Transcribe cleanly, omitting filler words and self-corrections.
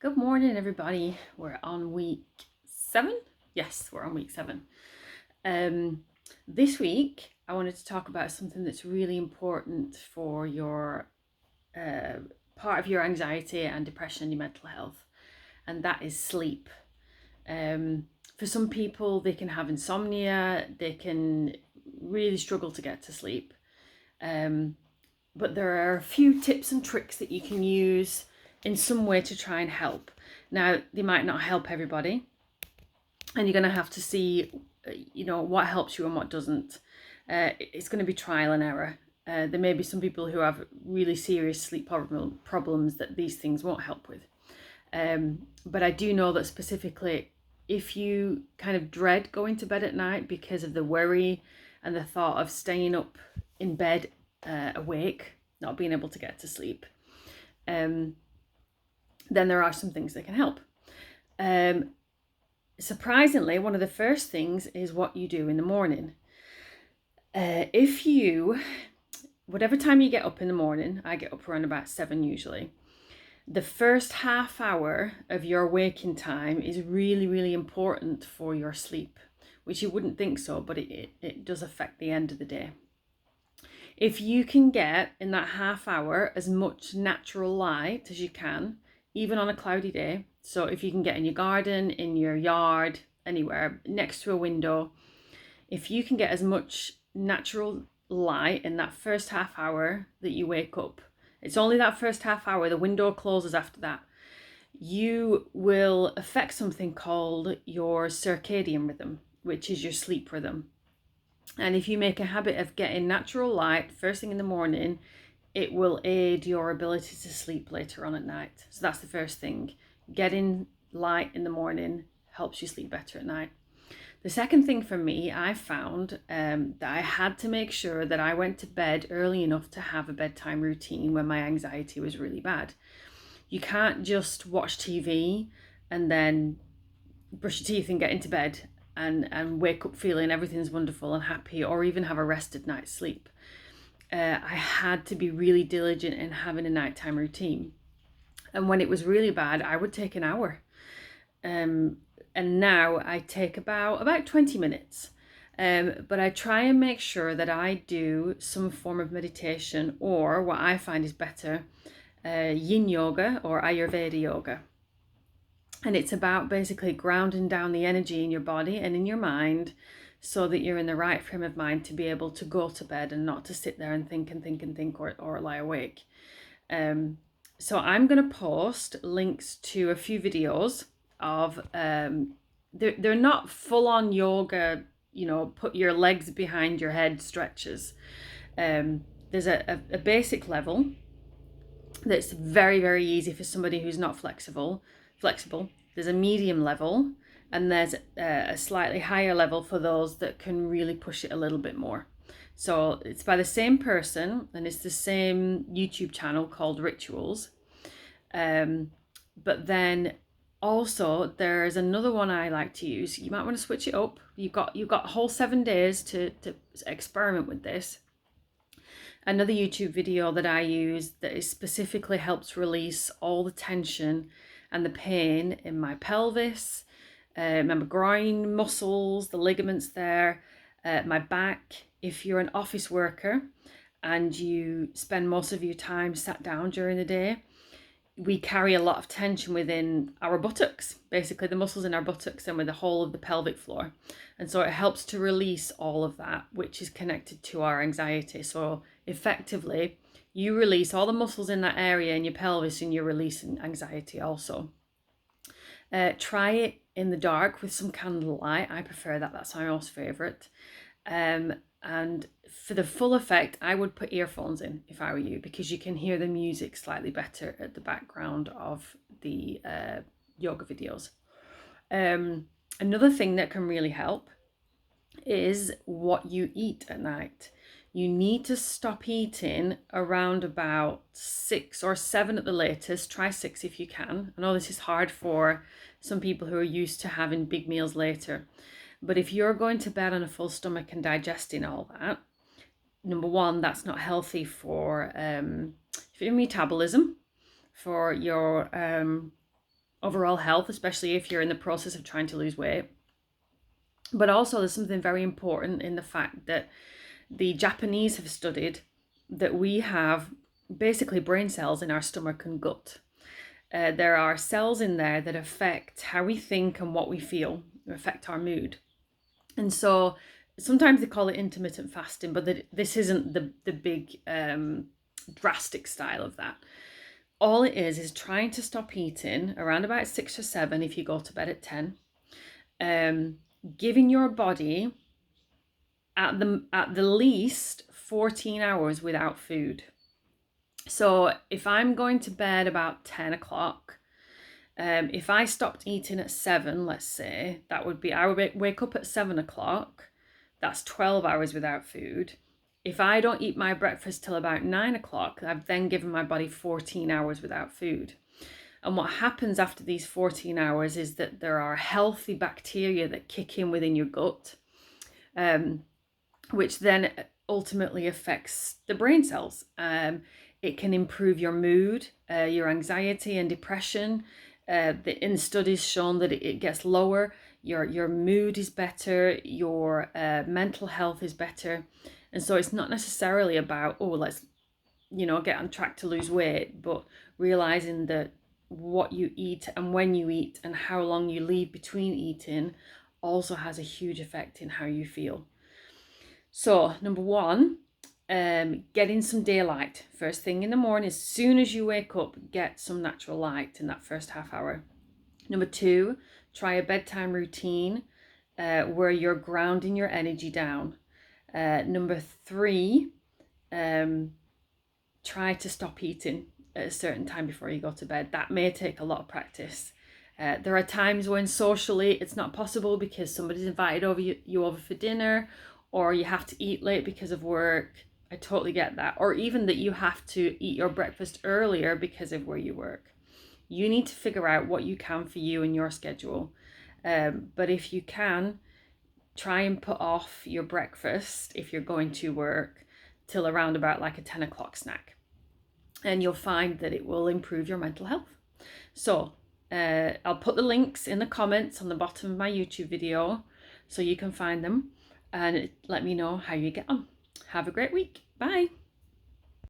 Good morning, everybody. We're on week 7. Yes, we're on week 7. This week, I wanted to talk about something that's really important for your part of your anxiety and depression and your mental health, and that is sleep. For some people, they can have insomnia, they can really struggle to get to sleep. But there are a few tips and tricks that you can use in some way to try and help. Now, they might not help everybody, and you're going to have to see, what helps you and what doesn't. It's going to be trial and error. There may be some people who have really serious sleep problems that these things won't help with. But I do know that specifically, if you kind of dread going to bed at night because of the worry and the thought of staying up in bed awake, not being able to get to sleep, then there are some things that can help. Surprisingly, one of the first things is what you do in the morning. If you, whatever time you get up in the morning, I get up around about 7 usually, the first half hour of your waking time is really, really important for your sleep, which you wouldn't think so, but it does affect the end of the day. If you can get in that half hour as much natural light as you can, even on a cloudy day, so if you can get in your garden, in your yard, anywhere next to a window, if you can get as much natural light in that first half hour that you wake up, it's only that first half hour, the window closes after that, you will affect something called your circadian rhythm, which is your sleep rhythm. And if you make a habit of getting natural light first thing in the morning, it will aid your ability to sleep later on at night. So that's the first thing. Getting light in the morning helps you sleep better at night. The second thing for me, I found that I had to make sure that I went to bed early enough to have a bedtime routine when my anxiety was really bad. You can't just watch TV and then brush your teeth and get into bed and wake up feeling everything's wonderful and happy, or even have a rested night's sleep. I had to be really diligent in having a nighttime routine. And when it was really bad, I would take an hour. And now I take about 20 minutes. But I try and make sure that I do some form of meditation, or what I find is better, yin yoga or Ayurveda yoga. And it's about basically grounding down the energy in your body and in your mind so that you're in the right frame of mind to be able to go to bed and not to sit there and think or lie awake. So I'm going to post links to a few videos of, they're not full-on yoga, put your legs behind your head stretches. There's a basic level that's very, very easy for somebody who's not flexible. There's a medium level, and there's a slightly higher level for those that can really push it a little bit more. So it's by the same person, and it's the same YouTube channel called Rituals. But then also there's another one I like to use. You might want to switch it up. You've got a whole 7 days to experiment with this. Another YouTube video that I use that is specifically helps release all the tension and the pain in my pelvis, my groin muscles, the ligaments there, my back. If you're an office worker and you spend most of your time sat down during the day, we carry a lot of tension within our buttocks, basically the muscles in our buttocks and with the whole of the pelvic floor. And so it helps to release all of that, which is connected to our anxiety. So effectively, you release all the muscles in that area in your pelvis and you're releasing anxiety also. Try it in the dark with some candlelight. I prefer that. That's my most favorite. And for the full effect, I would put earphones in if I were you, because you can hear the music slightly better at the background of the yoga videos. Another thing that can really help is what you eat at night. You need to stop eating around about 6 or 7 at the latest. Try 6 if you can. I know this is hard for some people who are used to having big meals later. But if you're going to bed on a full stomach and digesting all that, number one, that's not healthy for your metabolism, for your overall health, especially if you're in the process of trying to lose weight. But also there's something very important in the fact that the Japanese have studied that we have basically brain cells in our stomach and gut. There are cells in there that affect how we think and what we feel, affect our mood. And so sometimes they call it intermittent fasting, but this isn't the big drastic style of that. All it is trying to stop eating around about 6 or 7 if you go to bed at 10. Giving your body at the least 14 hours without food. So if I'm going to bed about 10 o'clock, if I stopped eating at 7, let's say, that would be, I would wake up at 7 o'clock. That's 12 hours without food. If I don't eat my breakfast till about 9 o'clock, I've then given my body 14 hours without food. And what happens after these 14 hours is that there are healthy bacteria that kick in within your gut, which then ultimately affects the brain cells. It can improve your mood, your anxiety and depression. In studies shown that it gets lower, your mood is better, your mental health is better. And so it's not necessarily about, oh, let's, get on track to lose weight, but realizing that what you eat and when you eat and how long you leave between eating also has a huge effect in how you feel. So number 1, getting some daylight first thing in the morning. As soon as you wake up, get some natural light in that first half hour. Number 2, try a bedtime routine where you're grounding your energy down. Number 3, try to stop eating at a certain time before you go to bed. That may take a lot of practice. There are times when socially it's not possible because somebody's invited you over for dinner, or you have to eat late because of work. I totally get that. Or even that you have to eat your breakfast earlier because of where you work. You need to figure out what you can for you and your schedule. But if you can, try and put off your breakfast if you're going to work till around about like a 10 o'clock snack. And you'll find that it will improve your mental health. So I'll put the links in the comments on the bottom of my YouTube video so you can find them and let me know how you get on. Have a great week. Bye.